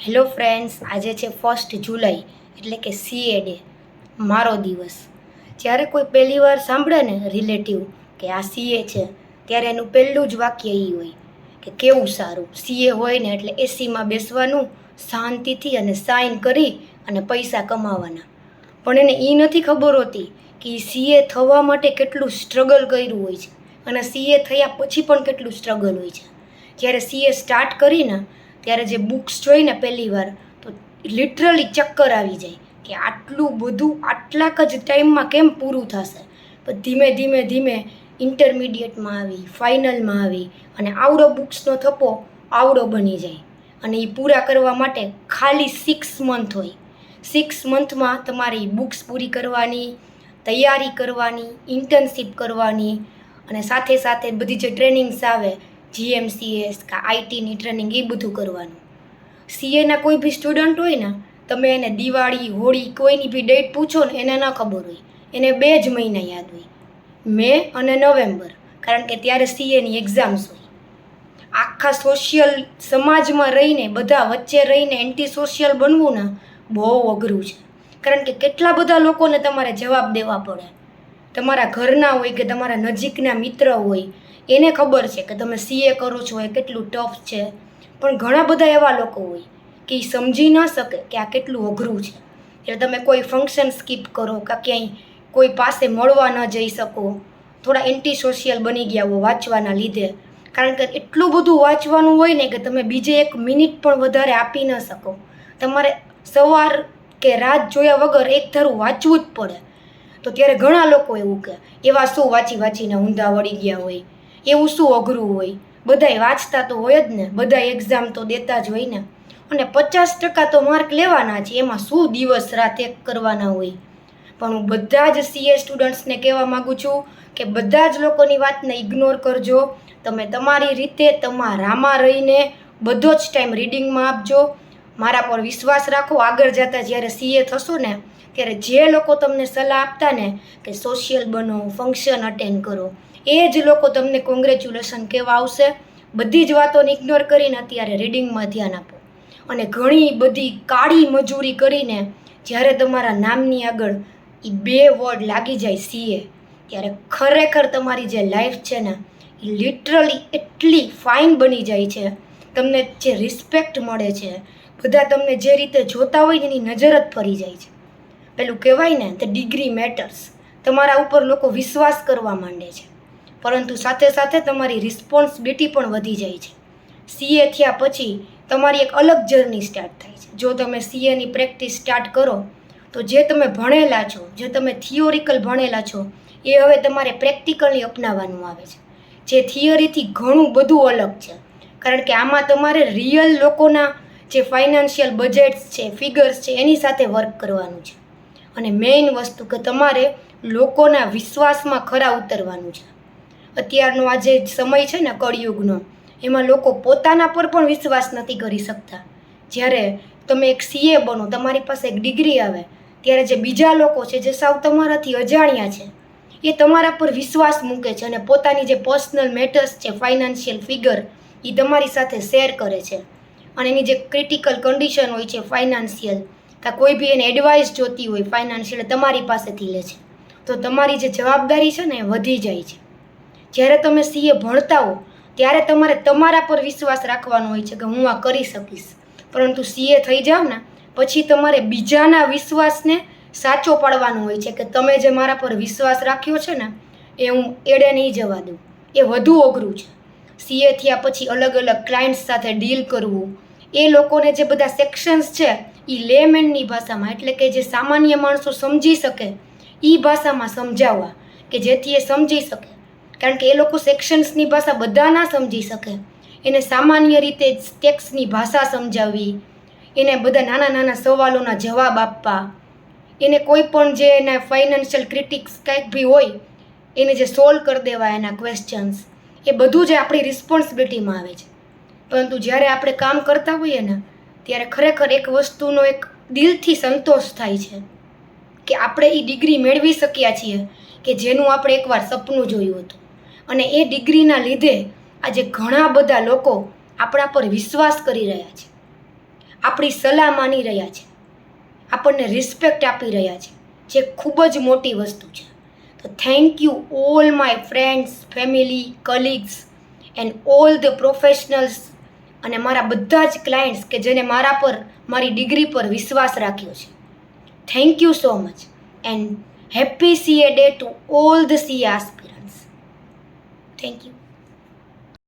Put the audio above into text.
Hello friends, આજે છે 1 જુલાઈ એટલે કે સીએ ડે, મારો દિવસ. જ્યારે કોઈ પહેલી વાર સાંભળે ને રિલેટિવ કે આ સીએ છે, ત્યારે એનું પહેલું જ વાક્ય એ હોય કે કેવું સારું સીએ હોય ને એટલે એસીમાં બેસવાનું, શાંતિથી અને સાઇન કરી અને પૈસા કમાવાના. પણ એને એ નથી ખબર હોતી કે એ સીએ થવા માટે કેટલું સ્ટ્રગલ કર્યું હોય છે અને સીએ થયા પછી પણ કેટલું સ્ટ્રગલ હોય છે. જ્યારે સીએ સ્ટાર્ટ કરીને ત્યારે જે બુક્સ જોઈને પહેલી વાર તો લિટરલી ચક્કર આવી જાય કે આટલું બધું આટલાક જ ટાઈમમાં કેમ પૂરું થશે. પણ ધીમે ધીમે ધીમે ઇન્ટરમીડિયેટમાં આવી, ફાઇનલમાં આવી અને આવડો બુક્સનો થપ્પો આવડો બની જાય. અને એ પૂરા કરવા માટે ખાલી 6 મંથ હોય. 6 મંથમાં તમારી બુક્સ પૂરી કરવાની, તૈયારી કરવાની, ઇન્ટર્નશીપ કરવાની અને સાથે સાથે બધી જે ટ્રેનિંગ્સ આવે જીએમસીએસ કે આઈટીની ટ્રેનિંગ એ બધું કરવાનું. સીએના કોઈ બી સ્ટુડન્ટ હોય ને, તમે એને દિવાળી, હોળી કોઈની બી ડેટ પૂછો ને એને ન ખબર હોય. એને 2 જ મહિના યાદ હોય, મે અને નવેમ્બર, કારણ કે ત્યારે સીએની એક્ઝામ્સ હોય. આખા સોશિયલ સમાજમાં રહીને, બધા વચ્ચે રહીને એન્ટી સોશિયલ બનવું ને બહુ અઘરું છે. કારણ કે કેટલા બધા લોકોને તમારે જવાબ દેવા પડે. તમારા ઘરના હોય કે તમારા નજીકના મિત્ર હોય, એને ખબર છે કે તમે સીએ કરો છો એ કેટલું ટફ છે. પણ ઘણા બધા એવા લોકો હોય કે એ સમજી ન શકે કે આ કેટલું અઘરું છે. એટલે તમે કોઈ ફંક્શન સ્કીપ કરો કે ક્યાંય કોઈ પાસે મળવા ન જઈ શકો, થોડા એન્ટી સોશિયલ બની ગયા હો વાંચવાના લીધે. કારણ કે એટલું બધું વાંચવાનું હોય ને કે તમે બીજે 1 મિનિટ પણ વધારે આપી ન શકો. તમારે સવાર કે રાત જોયા વગર એક ધારું વાંચવું જ પડે. તો ત્યારે ઘણા લોકો એવું કહે, એવા શું વાંચીને ઊંધા વળી ગયા હોય, એવું શું અઘરું હોય, બધાય વાંચતા તો હોય જ ને, બધા એક્ઝામ તો દેતા જ હોય ને, અને 50% તો માર્ક લેવાના છે, એમાં શું દિવસ રાત એક કરવાના હોય. પણ હું બધા જ સીએ સ્ટુડન્ટ્સને કહેવા માગું છું કે બધા જ લોકોની વાતને ઇગ્નોર કરજો. તમે તમારી રીતે તમારામાં રહીને બધો જ ટાઈમ રીડિંગમાં આપજો. મારા પર વિશ્વાસ રાખો. આગળ જતાં જ્યારે સીએ થશો ને ત્યારે જે લોકો તમને સલાહ આપતા ને કે સોશિયલ બનો, ફંક્શન અટેન્ડ કરો, એ જ લોકો તમને કોંગ્રેચ્યુલેશન કહેવા આવશે. બધી જ વાતોને ઇગ્નોર કરીને અત્યારે રીડિંગમાં ધ્યાન આપો. અને ઘણી બધી કાળી મજૂરી કરીને જ્યારે તમારા નામની આગળ એ 2 વર્ડ લાગી જાય સીએ, ત્યારે ખરેખર તમારી જે લાઈફ છે ને એ લિટરલી એટલી ફાઇન બની જાય છે. તમને જે રિસ્પેક્ટ મળે છે, બધા તમને જે રીતે જોતા હોય એની નજર જ ફરી જાય છે. પેલું કહેવાય ને, ધ ડિગ્રી મેટર્સ. તમારા ઉપર લોકો વિશ્વાસ કરવા માંડે છે, પરંતુ સાથે સાથે તમારી રિસ્પોન્સિબિલિટી પણ વધી જાય છે. સીએ થયા પછી તમારી એક અલગ જર્ની સ્ટાર્ટ થાય છે. જો તમે સીએની પ્રેક્ટિસ સ્ટાર્ટ કરો તો જે તમે ભણેલા છો, જે તમે થિયોરિકલ ભણેલા છો, એ હવે તમારે પ્રેક્ટિકલી અપનાવવાનું આવે છે. જે થિયરીથી ઘણું બધું અલગ છે. કારણ કે આમાં તમારે રિયલ લોકોના જે ફાઇનાન્શિયલ બજેટ્સ છે, ફિગર્સ છે, એની સાથે વર્ક કરવાનું છે. અને મેઇન વસ્તુ કે તમારે લોકોના વિશ્વાસમાં ખરા ઉતરવાનું છે. અત્યારનો આ જે સમય છે ને કળિયુગનો, એમાં લોકો પોતાના પર પણ વિશ્વાસ નથી કરી શકતા. જ્યારે તમે એક સીએ બનો, તમારી પાસે એક ડિગ્રી આવે, ત્યારે જે બીજા લોકો છે જે સાવ તમારાથી અજાણ્યા છે, એ તમારા પર વિશ્વાસ મૂકે છે અને પોતાની જે પર્સનલ મેટર્સ છે, ફાઇનાન્શિયલ ફિગર, એ તમારી સાથે શેર કરે છે. અને એની જે ક્રિટિકલ કન્ડિશન હોય છે ફાઇનાન્શિયલ, કે કોઈ બી એને એડવાઇસ જોતી હોય ફાઇનાન્શિયલ, તમારી પાસેથી લે છે. તો તમારી જે જવાબદારી છે ને એ વધી જાય છે. જ્યારે તમે સીએ ભણતા હો ત્યારે તમારે તમારા પર વિશ્વાસ રાખવાનો હોય છે કે હું આ કરી શકીશ. પરંતુ સીએ થઈ જાવ ને પછી તમારે બીજાના વિશ્વાસને સાચો પાડવાનો હોય છે કે તમે જે મારા પર વિશ્વાસ રાખ્યો છે ને એ હું એડે નહીં જવા દઉં. એ વધુ અઘરું છે. સીએ થયા પછી અલગ અલગ ક્લાયન્ટ્સ સાથે ડીલ કરવું, એ લોકોને જે બધા સેક્શન્સ છે એ લેમેનની ભાષામાં, એટલે કે જે સામાન્ય માણસો સમજી શકે એ ભાષામાં સમજાવવા, કે જેથી એ સમજી શકે. કારણ કે એ લોકો સેક્શન્સની ભાષા બધા ના સમજી શકે. એને સામાન્ય રીતે ટેક્સની ભાષા સમજાવવી, એને બધા નાના નાના સવાલોના જવાબ આપવા, એને કોઈ પણ જે એના ફાઇનાન્શિયલ ક્રિટિક્સ કંઈક બી હોય એને જે સોલ્વ કરી દેવા એના ક્વેશ્ચન્સ, એ બધું જ આપણી રિસ્પોન્સિબિલિટીમાં આવે છે. પરંતુ જ્યારે આપણે કામ કરતા હોઈએ ને ત્યારે ખરેખર એક વસ્તુનો એક દિલથી સંતોષ થાય છે કે આપણે એ ડિગ્રી મેળવી શક્યા છીએ કે જેનું આપણે એકવાર સપનું જોયું હતું. અને એ ડિગ્રીના લીધે આજે ઘણા બધા લોકો આપણા પર વિશ્વાસ કરી રહ્યા છે. આપણી સલાહ માની રહ્યા છે, આપણને રિસ્પેક્ટ આપી રહ્યા છે, જે ખૂબ જ મોટી વસ્તુ છે. તો thank you all my friends, family, colleagues and all the professionals અને મારા બધા જ ક્લાયન્ટ્સ કે જેને મારા પર, મારી ડિગ્રી પર વિશ્વાસ રાખ્યો છે. Thank you so much and happy CA day to all the CA aspirants. Thank you.